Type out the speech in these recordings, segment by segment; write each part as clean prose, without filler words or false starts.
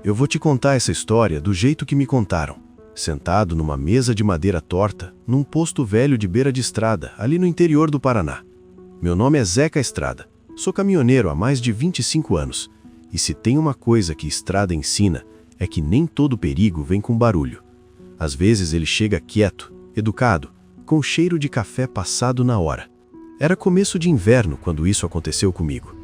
Eu vou te contar essa história do jeito que me contaram. Sentado numa mesa de madeira torta, num posto velho de beira de estrada, ali no interior do Paraná. Meu nome é Zeca Estrada. Sou caminhoneiro há mais de 25 anos. E se tem uma coisa que estrada ensina, é que nem todo perigo vem com barulho. Às vezes ele chega quieto, educado, com cheiro de café passado na hora. Era começo de inverno quando isso aconteceu comigo.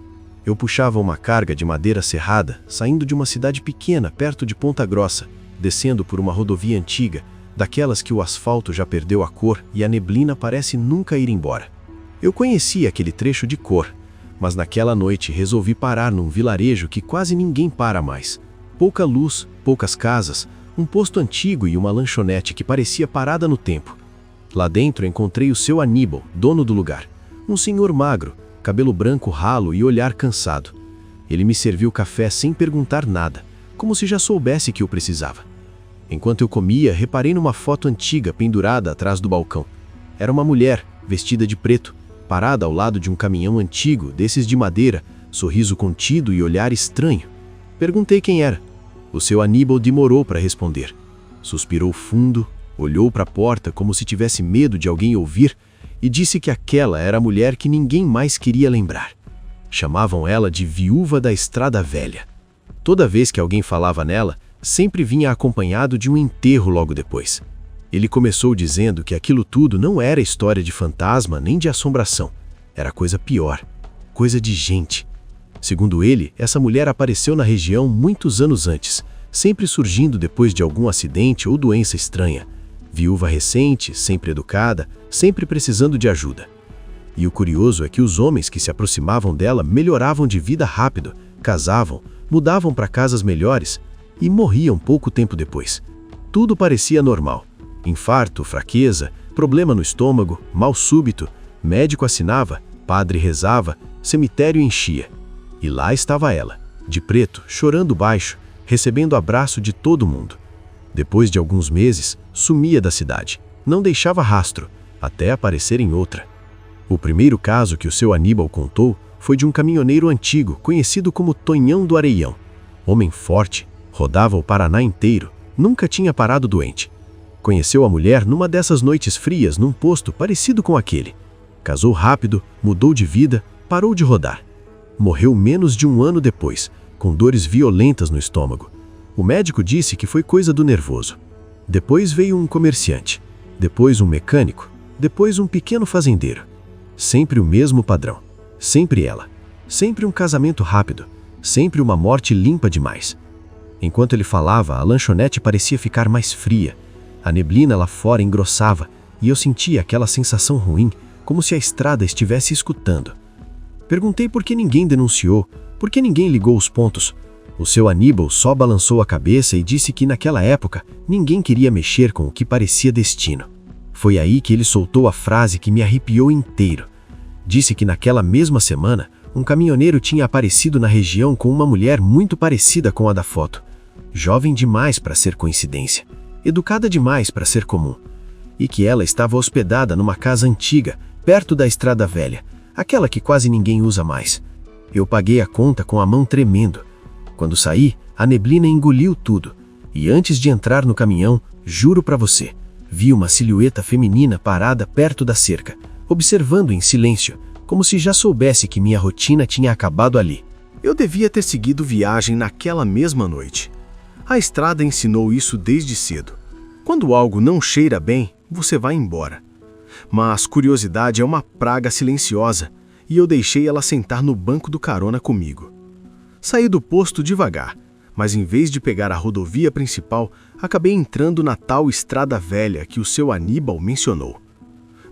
Eu puxava uma carga de madeira serrada, saindo de uma cidade pequena perto de Ponta Grossa, descendo por uma rodovia antiga, daquelas que o asfalto já perdeu a cor e a neblina parece nunca ir embora. Eu conhecia aquele trecho de cor, mas naquela noite resolvi parar num vilarejo que quase ninguém para mais. Pouca luz, poucas casas, um posto antigo e uma lanchonete que parecia parada no tempo. Lá dentro encontrei o seu Aníbal, dono do lugar. Um senhor magro, cabelo branco ralo e olhar cansado. Ele me serviu café sem perguntar nada, como se já soubesse que eu precisava. Enquanto eu comia, reparei numa foto antiga pendurada atrás do balcão. Era uma mulher, vestida de preto, parada ao lado de um caminhão antigo, desses de madeira, sorriso contido e olhar estranho. Perguntei quem era. O seu Aníbal demorou para responder. Suspirou fundo, olhou para a porta como se tivesse medo de alguém ouvir e disse que aquela era a mulher que ninguém mais queria lembrar. Chamavam ela de Viúva da Estrada Velha. Toda vez que alguém falava nela, sempre vinha acompanhado de um enterro logo depois. Ele começou dizendo que aquilo tudo não era história de fantasma nem de assombração. Era coisa pior, coisa de gente. Segundo ele, essa mulher apareceu na região muitos anos antes, sempre surgindo depois de algum acidente ou doença estranha. Viúva recente, sempre educada, sempre precisando de ajuda. E o curioso é que os homens que se aproximavam dela melhoravam de vida rápido, casavam, mudavam para casas melhores e morriam pouco tempo depois. Tudo parecia normal. Infarto, fraqueza, problema no estômago, mal súbito, médico assinava, padre rezava, cemitério enchia. E lá estava ela, de preto, chorando baixo, recebendo abraço de todo mundo. Depois de alguns meses, sumia da cidade, não deixava rastro, até aparecer em outra. O primeiro caso que o seu Aníbal contou foi de um caminhoneiro antigo, conhecido como Tonhão do Areião. Homem forte, rodava o Paraná inteiro, nunca tinha parado doente. Conheceu a mulher numa dessas noites frias num posto parecido com aquele. Casou rápido, mudou de vida, parou de rodar. Morreu menos de um ano depois, com dores violentas no estômago. O médico disse que foi coisa do nervoso. Depois veio um comerciante, depois um mecânico, depois um pequeno fazendeiro. Sempre o mesmo padrão, sempre ela, sempre um casamento rápido, sempre uma morte limpa demais. Enquanto ele falava, a lanchonete parecia ficar mais fria. A neblina lá fora engrossava e eu sentia aquela sensação ruim, como se a estrada estivesse escutando. Perguntei por que ninguém denunciou, por que ninguém ligou os pontos. O seu Aníbal só balançou a cabeça e disse que naquela época ninguém queria mexer com o que parecia destino. Foi aí que ele soltou a frase que me arrepiou inteiro. Disse que naquela mesma semana, um caminhoneiro tinha aparecido na região com uma mulher muito parecida com a da foto. Jovem demais para ser coincidência, educada demais para ser comum. E que ela estava hospedada numa casa antiga, perto da Estrada Velha, aquela que quase ninguém usa mais. Eu paguei a conta com a mão tremendo. Quando saí, a neblina engoliu tudo, e antes de entrar no caminhão, juro pra você, vi uma silhueta feminina parada perto da cerca, observando em silêncio, como se já soubesse que minha rotina tinha acabado ali. Eu devia ter seguido viagem naquela mesma noite. A estrada ensinou isso desde cedo. Quando algo não cheira bem, você vai embora. Mas curiosidade é uma praga silenciosa, e eu deixei ela sentar no banco do carona comigo. Saí do posto devagar, mas em vez de pegar a rodovia principal, acabei entrando na tal Estrada Velha que o seu Aníbal mencionou.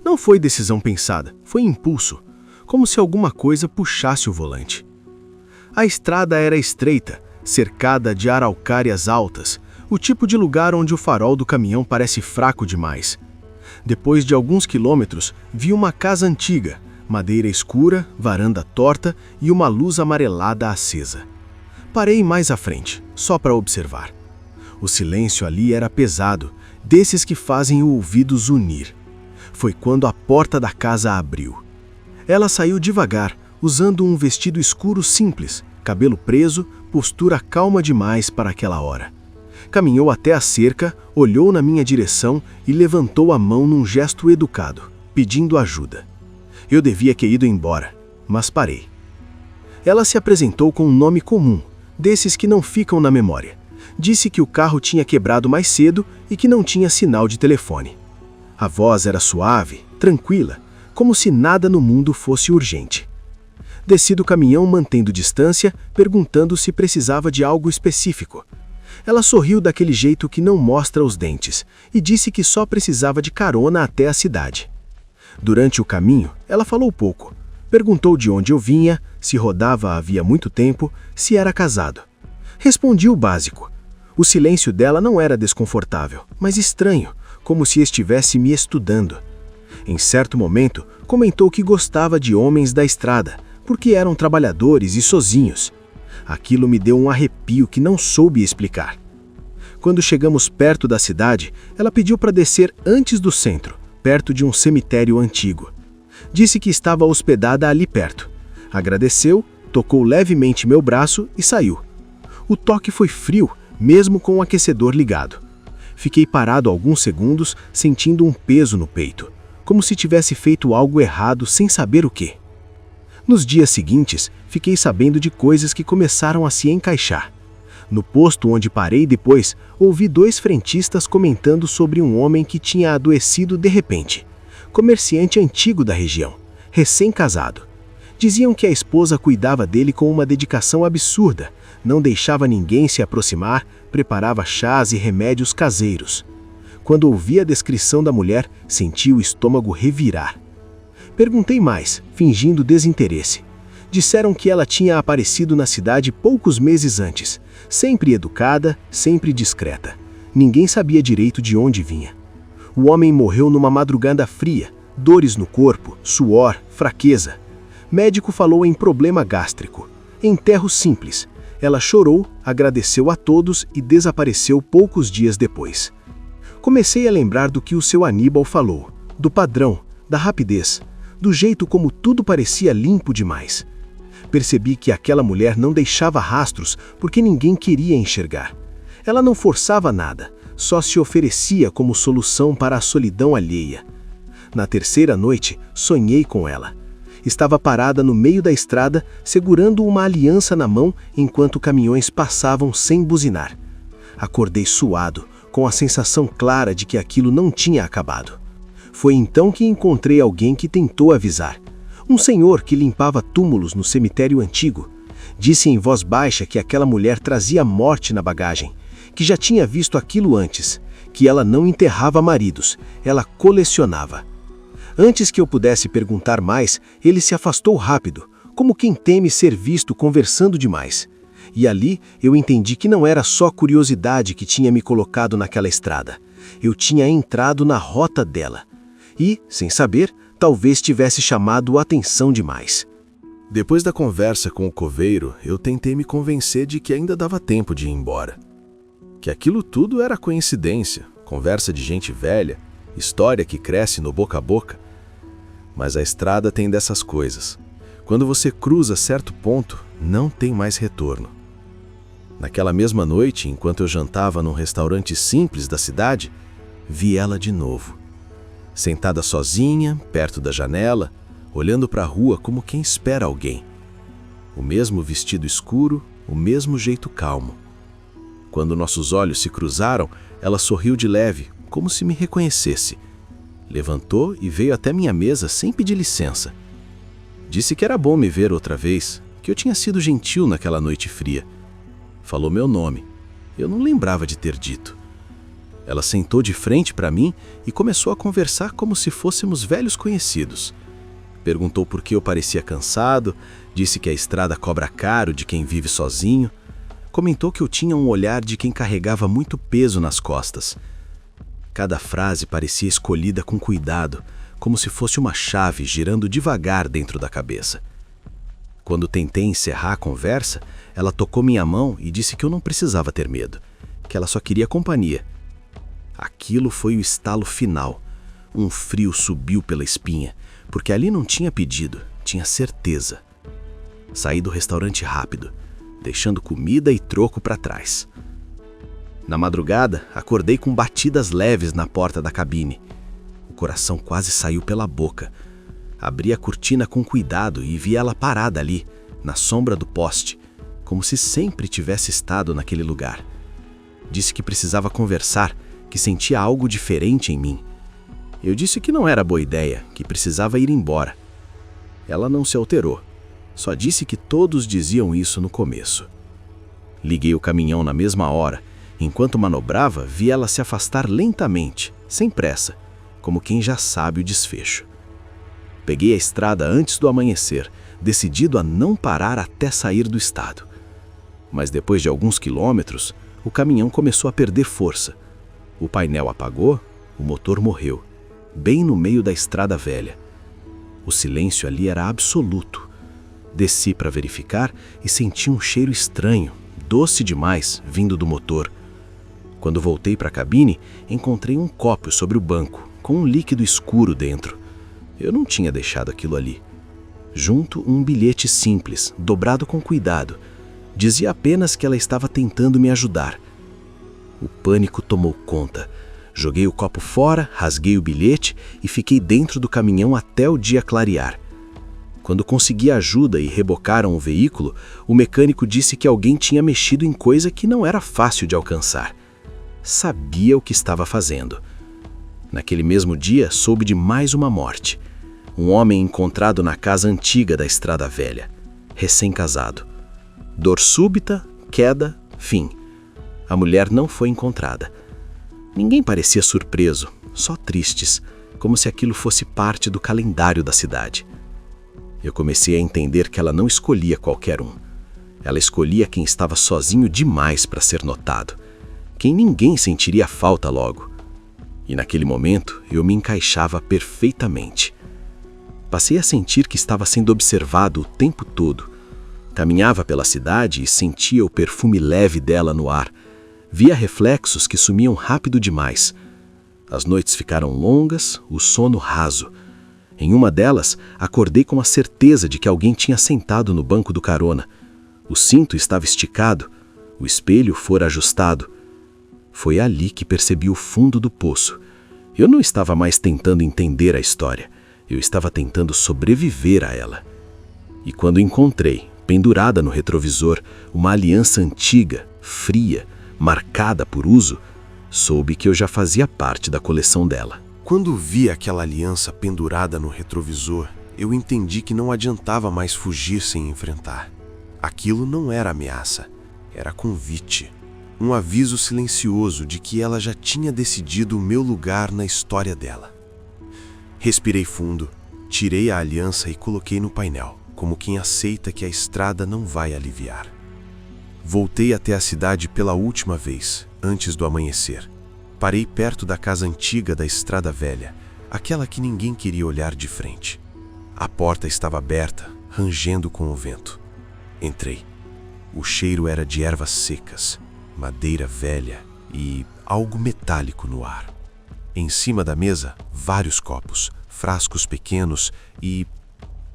Não foi decisão pensada, foi impulso, como se alguma coisa puxasse o volante. A estrada era estreita, cercada de araucárias altas, o tipo de lugar onde o farol do caminhão parece fraco demais. Depois de alguns quilômetros, vi uma casa antiga, madeira escura, varanda torta e uma luz amarelada acesa. Parei mais à frente, só para observar. O silêncio ali era pesado, desses que fazem o ouvido zunir. Foi quando a porta da casa abriu. Ela saiu devagar, usando um vestido escuro simples, cabelo preso, postura calma demais para aquela hora. Caminhou até a cerca, olhou na minha direção e levantou a mão num gesto educado, pedindo ajuda. Eu devia ter ido embora, mas parei. Ela se apresentou com um nome comum, desses que não ficam na memória. Disse que o carro tinha quebrado mais cedo e que não tinha sinal de telefone. A voz era suave, tranquila, como se nada no mundo fosse urgente. Desci do caminhão mantendo distância, perguntando se precisava de algo específico. Ela sorriu daquele jeito que não mostra os dentes e disse que só precisava de carona até a cidade. Durante o caminho, ela falou pouco. Perguntou de onde eu vinha, se rodava havia muito tempo, se era casado. Respondi o básico. O silêncio dela não era desconfortável, mas estranho, como se estivesse me estudando. Em certo momento, comentou que gostava de homens da estrada, porque eram trabalhadores e sozinhos. Aquilo me deu um arrepio que não soube explicar. Quando chegamos perto da cidade, ela pediu para descer antes do centro, perto de um cemitério antigo. Disse que estava hospedada ali perto. Agradeceu, tocou levemente meu braço e saiu. O toque foi frio, mesmo com o aquecedor ligado. Fiquei parado alguns segundos, sentindo um peso no peito, como se tivesse feito algo errado sem saber o quê. Nos dias seguintes, fiquei sabendo de coisas que começaram a se encaixar. No posto onde parei depois, ouvi 2 frentistas comentando sobre um homem que tinha adoecido de repente. Comerciante antigo da região, recém-casado. Diziam que a esposa cuidava dele com uma dedicação absurda, não deixava ninguém se aproximar, preparava chás e remédios caseiros. Quando ouvi a descrição da mulher, senti o estômago revirar. Perguntei mais, fingindo desinteresse. Disseram que ela tinha aparecido na cidade poucos meses antes, sempre educada, sempre discreta. Ninguém sabia direito de onde vinha. O homem morreu numa madrugada fria, dores no corpo, suor, fraqueza. Médico falou em problema gástrico. Enterro simples. Ela chorou, agradeceu a todos e desapareceu poucos dias depois. Comecei a lembrar do que o seu Aníbal falou, do padrão, da rapidez, do jeito como tudo parecia limpo demais. Percebi que aquela mulher não deixava rastros porque ninguém queria enxergar. Ela não forçava nada, só se oferecia como solução para a solidão alheia. Na terceira noite, sonhei com ela. Estava parada no meio da estrada, segurando uma aliança na mão enquanto caminhões passavam sem buzinar. Acordei suado, com a sensação clara de que aquilo não tinha acabado. Foi então que encontrei alguém que tentou avisar. Um senhor que limpava túmulos no cemitério antigo. Disse em voz baixa que aquela mulher trazia morte na bagagem, que já tinha visto aquilo antes, que ela não enterrava maridos, ela colecionava. Antes que eu pudesse perguntar mais, ele se afastou rápido, como quem teme ser visto conversando demais. E ali eu entendi que não era só curiosidade que tinha me colocado naquela estrada. Eu tinha entrado na rota dela. E, sem saber, talvez tivesse chamado a atenção demais. Depois da conversa com o coveiro, eu tentei me convencer de que ainda dava tempo de ir embora. Que aquilo tudo era coincidência, conversa de gente velha, história que cresce no boca a boca. Mas a estrada tem dessas coisas. Quando você cruza certo ponto, não tem mais retorno. Naquela mesma noite, enquanto eu jantava num restaurante simples da cidade, vi ela de novo. Sentada sozinha, perto da janela, olhando para a rua como quem espera alguém. O mesmo vestido escuro, o mesmo jeito calmo. Quando nossos olhos se cruzaram, ela sorriu de leve, como se me reconhecesse. Levantou e veio até minha mesa sem pedir licença. Disse que era bom me ver outra vez, que eu tinha sido gentil naquela noite fria. Falou meu nome. Eu não lembrava de ter dito. Ela sentou de frente para mim e começou a conversar como se fôssemos velhos conhecidos. Perguntou por que eu parecia cansado, disse que a estrada cobra caro de quem vive sozinho. Comentou que eu tinha um olhar de quem carregava muito peso nas costas. Cada frase parecia escolhida com cuidado, como se fosse uma chave girando devagar dentro da cabeça. Quando tentei encerrar a conversa, ela tocou minha mão e disse que eu não precisava ter medo, que ela só queria companhia. Aquilo foi o estalo final. Um frio subiu pela espinha, porque ali não tinha pedido, tinha certeza. Saí do restaurante rápido. deixando comida e troco para trás. Na madrugada, acordei com batidas leves na porta da cabine. O coração quase saiu pela boca. Abri a cortina com cuidado e vi ela parada ali, na sombra do poste, como se sempre tivesse estado naquele lugar. Disse que precisava conversar, que sentia algo diferente em mim. Eu disse que não era boa ideia, que precisava ir embora. Ela não se alterou, só disse que todos diziam isso no começo. Liguei o caminhão na mesma hora. Enquanto manobrava, vi ela se afastar lentamente, sem pressa, como quem já sabe o desfecho. Peguei a estrada antes do amanhecer, decidido a não parar até sair do estado. Mas depois de alguns quilômetros, o caminhão começou a perder força. O painel apagou, o motor morreu, bem no meio da estrada velha. O silêncio ali era absoluto. Desci para verificar e senti um cheiro estranho, doce demais, vindo do motor. Quando voltei para a cabine, encontrei um copo sobre o banco, com um líquido escuro dentro. Eu não tinha deixado aquilo ali. Junto, um bilhete simples, dobrado com cuidado. Dizia apenas que ela estava tentando me ajudar. O pânico tomou conta. Joguei o copo fora, rasguei o bilhete e fiquei dentro do caminhão até o dia clarear. Quando consegui ajuda e rebocaram o veículo, o mecânico disse que alguém tinha mexido em coisa que não era fácil de alcançar. Sabia o que estava fazendo. Naquele mesmo dia, soube de mais uma morte. Um homem encontrado na casa antiga da Estrada Velha, recém-casado. Dor súbita, queda, fim. A mulher não foi encontrada. Ninguém parecia surpreso, só tristes, como se aquilo fosse parte do calendário da cidade. Eu comecei a entender que ela não escolhia qualquer um. Ela escolhia quem estava sozinho demais para ser notado, quem ninguém sentiria falta logo. E naquele momento eu me encaixava perfeitamente. Passei a sentir que estava sendo observado o tempo todo. Caminhava pela cidade e sentia o perfume leve dela no ar. Via reflexos que sumiam rápido demais. As noites ficaram longas, o sono raso. Em uma delas, acordei com a certeza de que alguém tinha sentado no banco do carona. O cinto estava esticado, o espelho fora ajustado. Foi ali que percebi o fundo do poço. Eu não estava mais tentando entender a história. Eu estava tentando sobreviver a ela. E quando encontrei, pendurada no retrovisor, uma aliança antiga, fria, marcada por uso, soube que eu já fazia parte da coleção dela. Quando vi aquela aliança pendurada no retrovisor, eu entendi que não adiantava mais fugir sem enfrentar. Aquilo não era ameaça, era convite. Um aviso silencioso de que ela já tinha decidido o meu lugar na história dela. Respirei fundo, tirei a aliança e coloquei no painel, como quem aceita que a estrada não vai aliviar. Voltei até a cidade pela última vez, antes do amanhecer. Parei perto da casa antiga da Estrada Velha, aquela que ninguém queria olhar de frente. A porta estava aberta, rangendo com o vento. Entrei. O cheiro era de ervas secas, madeira velha e algo metálico no ar. Em cima da mesa, vários copos, frascos pequenos e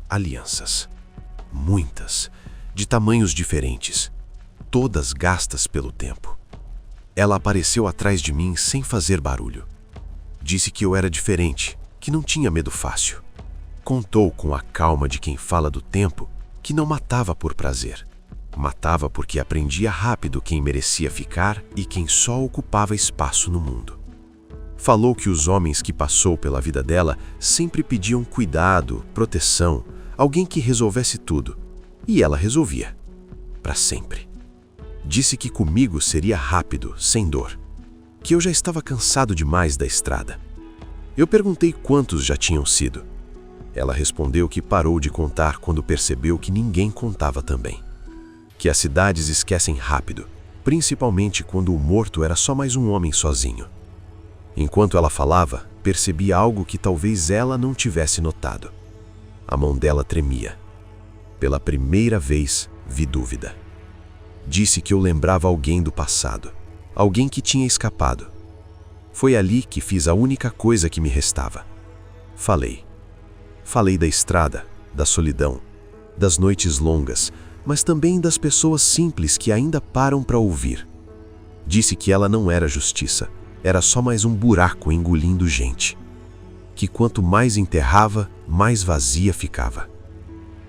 alianças. Muitas, de tamanhos diferentes, todas gastas pelo tempo. Ela apareceu atrás de mim sem fazer barulho. Disse que eu era diferente, que não tinha medo fácil. Contou com a calma de quem fala do tempo que não matava por prazer. Matava porque aprendia rápido quem merecia ficar e quem só ocupava espaço no mundo. Falou que os homens que passou pela vida dela sempre pediam cuidado, proteção, alguém que resolvesse tudo. E ela resolvia. Para sempre. Disse que comigo seria rápido, sem dor. Que eu já estava cansado demais da estrada. Eu perguntei quantos já tinham sido. Ela respondeu que parou de contar quando percebeu que ninguém contava também. Que as cidades esquecem rápido, principalmente quando o morto era só mais um homem sozinho. Enquanto ela falava, percebi algo que talvez ela não tivesse notado. A mão dela tremia. Pela primeira vez, vi dúvida. Disse que eu lembrava alguém do passado, alguém que tinha escapado. Foi ali que fiz a única coisa que me restava. Falei. Falei da estrada, da solidão, das noites longas, mas também das pessoas simples que ainda param para ouvir. Disse que ela não era justiça, era só mais um buraco engolindo gente. Que quanto mais enterrava, mais vazia ficava.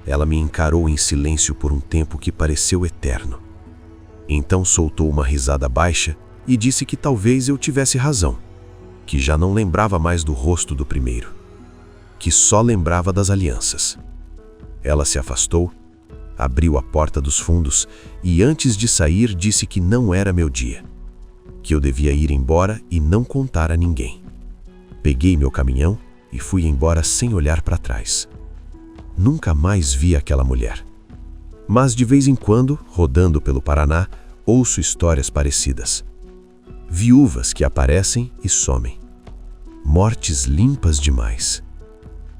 Ela me encarou em silêncio por um tempo que pareceu eterno. Então soltou uma risada baixa e disse que talvez eu tivesse razão, que já não lembrava mais do rosto do primeiro, que só lembrava das alianças. Ela se afastou, abriu a porta dos fundos e antes de sair disse que não era meu dia, que eu devia ir embora e não contar a ninguém. Peguei meu caminhão e fui embora sem olhar para trás. Nunca mais vi aquela mulher. Mas de vez em quando, rodando pelo Paraná, ouço histórias parecidas. Viúvas que aparecem e somem. Mortes limpas demais.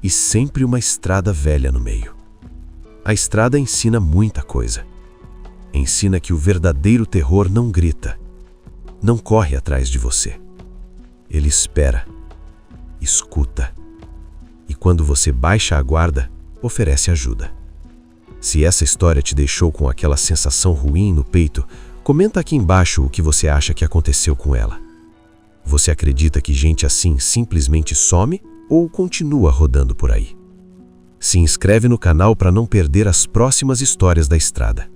E sempre uma estrada velha no meio. A estrada ensina muita coisa. Ensina que o verdadeiro terror não grita, não corre atrás de você. Ele espera, escuta, e quando você baixa a guarda, oferece ajuda. Se essa história te deixou com aquela sensação ruim no peito, comenta aqui embaixo o que você acha que aconteceu com ela. Você acredita que gente assim simplesmente some ou continua rodando por aí? Se inscreve no canal para não perder as próximas histórias da estrada.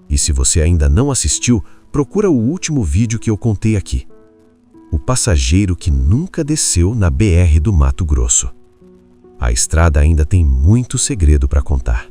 E se você ainda não assistiu, procura o último vídeo que eu contei aqui. O passageiro que nunca desceu na BR do Mato Grosso. A estrada ainda tem muito segredo para contar.